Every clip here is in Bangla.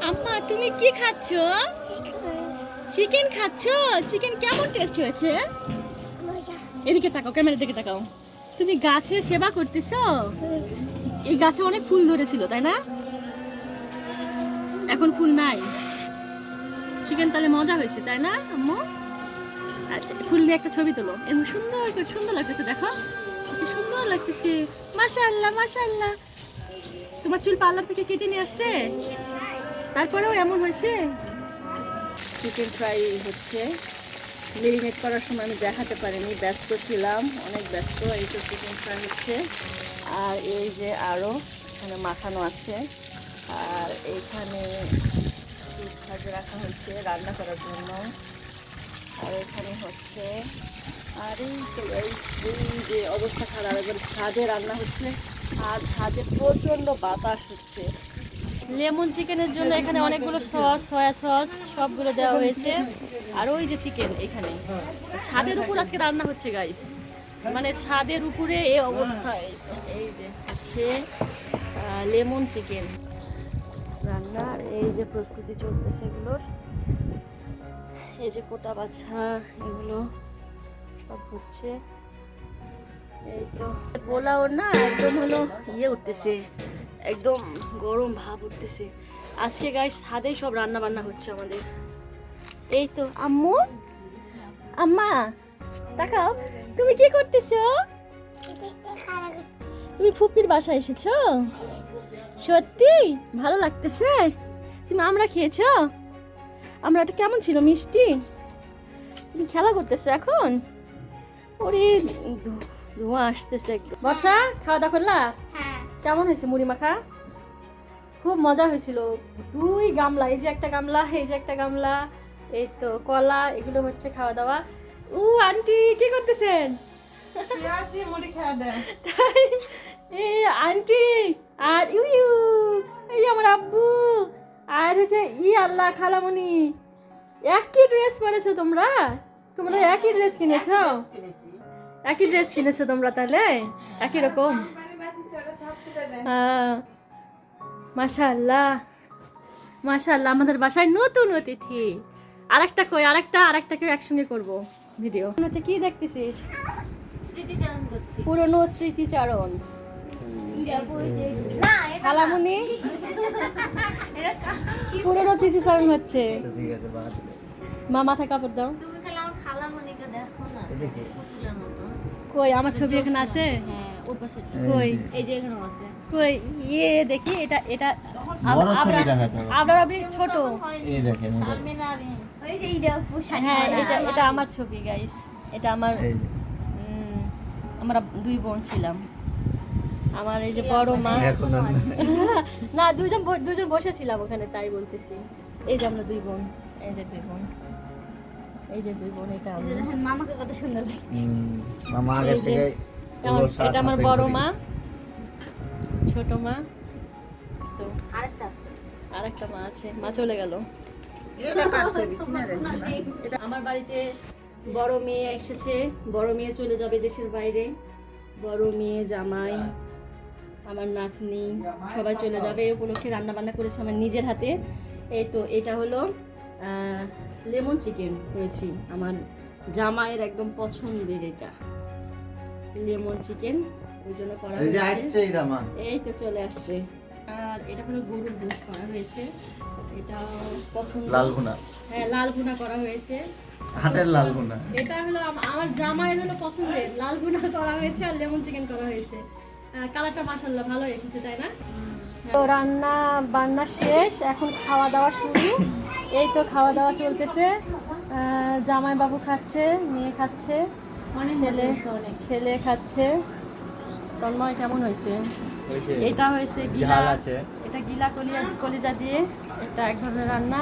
আম্মা তুমি কি খাচ্ছো? চিকেন খাচ্ছো? চিকেন কেমন টেস্ট হয়েছে? এদিকে তাকাও, ক্যামেরার দিকে তাকাও। তুমি গাছের সেবা করতেছো? এই গাছে অনেক ফুল ধরেছিল তাই না? এখন ফুল নাই। চিকেন তাহলে মজা হয়েছে তাই না আম্মু? আচ্ছা ফুল দিয়ে একটা ছবি তোলো। এমন সুন্দর করে, সুন্দর লাগতেছে দেখো, কি সুন্দর লাগতেছে। মাশাআল্লাহ মাশাআল্লাহ। তোমার চুল পার্লার থেকে কেটে নিয়ে আসছে, তারপরেও এমন হয়েছে। চিকেন ফ্রাই হচ্ছে, মেরিনেট করার সময় আমি দেখাতে পারিনি, ব্যস্ত ছিলাম, অনেক ব্যস্ত। এই তো চিকেন ফ্রাই হচ্ছে, আর এই যে আরও এখানে মাখানো আছে, আর এইখানে দুধ ভাজে রাখা হয়েছে রান্না করার জন্য। আর এখানে হচ্ছে, আর এই তো এই যে অবস্থা খারাপ, এবার ছাদে রান্না হচ্ছে, আর ছাদে প্রচণ্ড বাতাস হচ্ছে। লেমন চিকেনের জন্য এখানে অনেকগুলো সস, সয়া সস সবগুলো দেওয়া হয়েছে। আর ওই যে চিকেন এখানে ছাদের উপর আজকে রান্না হচ্ছে গাইস, মানে ছাদের উপরে এই অবস্থায়। এই যে হচ্ছে লেমন চিকেন রান্নার, এই যে প্রস্তুতি চলতেছে এগুলোর। এই যে কোটা বাছা এগুলো সব হচ্ছে। এই তো পোলাও না একদম হলো ইয়ে উঠতেছে, একদম গরম ভাব উঠতেছে আজকে গাইস। ছাদেই সব রান্না বান্না হচ্ছে আমাদের। এই তো আম্মু, আম্মা তাকাও, তুমি কি করতেছো? তুমি ফুপির বাসায় এসেছো? সত্যি ভালো লাগতেছে? তুমি আমরা খেয়েছো? আমরাটা কেমন ছিল, মিষ্টি? তুমি খেলা করতেছো এখন? ওরে ধোঁয়া আসতেছে একদম। বর্ষা খাওয়া দাওয়া করলা? কেমন হয়েছে মুড়ি মাখা? খুব মজা হয়েছিল। 2 গামলা, এই যে একটা গামলা, এই যে একটা গামলা, এই তো কলা, এগুলো হচ্ছে খাওয়া দাওয়া। আন্টি কি করতেছেন? এই আন্টি আর এই আমার আব্বু, আর হচ্ছে আল্লাহ খালামণি, একই ড্রেস পরেছো তোমরা? তোমরা একই ড্রেস কিনেছো? একই ড্রেস কিনেছো তোমরা তাহলে, একই রকম। মাশাআল্লাহ মাশাআল্লাহ, আমাদের বাসায় নতুন অতিথি। আরেকটা কই, আরেকটাকে একসঙ্গে করব ভিডিও। হচ্ছে কি দেখতেছিস? স্মৃতিচারণ করছি। পুরনো স্মৃতিচারণ। খালামুনি পুরনো স্মৃতিচারণ হচ্ছে। মা মাথায় কাপড় দাও। তুমি খালি আমার খালামণিকে দেখো না, পুতুলের মতো। কই আমার ছবি এখানে আছে? হ্যাঁ ওই পাশে। কই এই যে এখানে আছে। কই দেখি, এটা আবার আপনি ছোট। ওই যে এইটা পোশাক। হ্যাঁ এটা আমার ছবি গাইস, এটা আমার। আমরা 2 বোন ছিলাম। আমার এই যে বড় মা, না দুজন বসেছিলাম ওখানে, তাই বলতেছি। এই যে আমরা 2 বোন, এই যে 2 বোন, এই যে 2 বোন, এটা আমরা। দেখেন মামাকে কত সুন্দর লাগছে। মামা আগে থেকে এটা আমার বড় মা, ছোট মা, তো আরেকটা আছে। আরেকটা মা আছে, মা চলে গেল। আমার বাড়িতে বড় মেয়ে এসেছে, বড় মেয়ে চলে যাবে দেশের বাইরে, বড় মেয়ে, জামাই, আমার নাতনি সবাই চলে যাবে। এই উপলক্ষে রান্না বান্না করেছি আমার নিজের হাতে। এই তো এটা হলো লেমন চিকেন করেছি, আমার জামাইয়ের একদম পছন্দের, এটা লেমন চিকেন, ওই জন্য করা হয়েছে। এই তো চলে আসছে। আর এটা হলো গরুর গোশ করা হয়েছে, এটা পছন্দ, লাল ভুনা। হ্যাঁ লাল ভুনা করা হয়েছে, হাটের লাল ভুনা। এটা হলো আমার জামাইয়ের হলো পছন্দের, লাল ভুনা করা হয়েছে আর লেমন চিকেন করা হয়েছে। কালারটা মাশাআল্লাহ ভালো এসেছে তাই না? তো রান্না বান্না শেষ, এখন খাওয়া দাওয়া শুরু। এই তো খাওয়া দাওয়া চলতেছে, জামাই বাবু খাচ্ছে, মেয়ে খাচ্ছে, ছেলে খাচ্ছে। তন্ময় কেমন হয়েছে? এটা হয়েছে গিলা, এটা গিলা কলিজা দিয়ে, এটা এক ধরনের রান্না।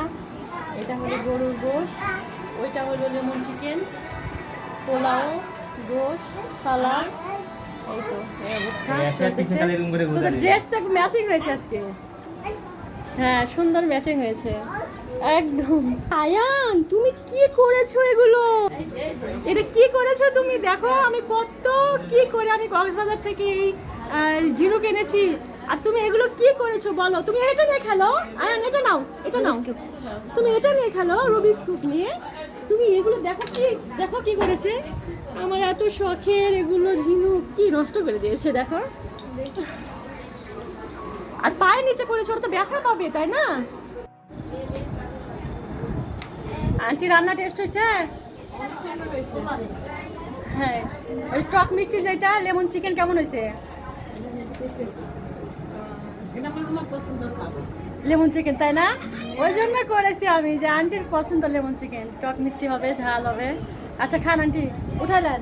এটা হলো গরুর গোশ, ওইটা হলো লেমন চিকেন, পোলাও, গোশ, সালাদ। এই তো এই অবস্থা চলতেছে। তোদের ড্রেসটা ম্যাচিং হয়েছে আজকে, হ্যাঁ সুন্দর ম্যাচিং হয়েছে একদম। আয়ান তুমি কি করেছো এগুলো? এটা কি করেছো তুমি? দেখো আমি কত কি করে, আমি কক্সবাজার থেকে এই ঝিনুক এনেছি, আর তুমি এগুলো কি করেছো বলো? তুমি এটা নিয়ে খেলো, আয়ান এটা নাও, এটা নাও, তুমি এটা নিয়ে খেলো, রুবিক্স কিউব নিয়ে। তুমি এগুলো দেখো কি, দেখো কি করেছে। আমার এত শখের এগুলো ঝিনুক কি নষ্ট করে দিয়েছে দেখো। আর পায়ের নিচে করেছে, ওরা তো ব্যথা পাবে তাই না? আন্টি রান্না টেস্ট হয়েছে? হ্যাঁ, ওই টক মিষ্টি যেটা লেমন চিকেন কেমন হয়েছে? লেমন চিকেন তাই না? ওই জন্য করেছি আমি যে আন্টির পছন্দ লেমন চিকেন, টক মিষ্টি হবে, ঝাল হবে। আচ্ছা খান আন্টি, উঠালেন।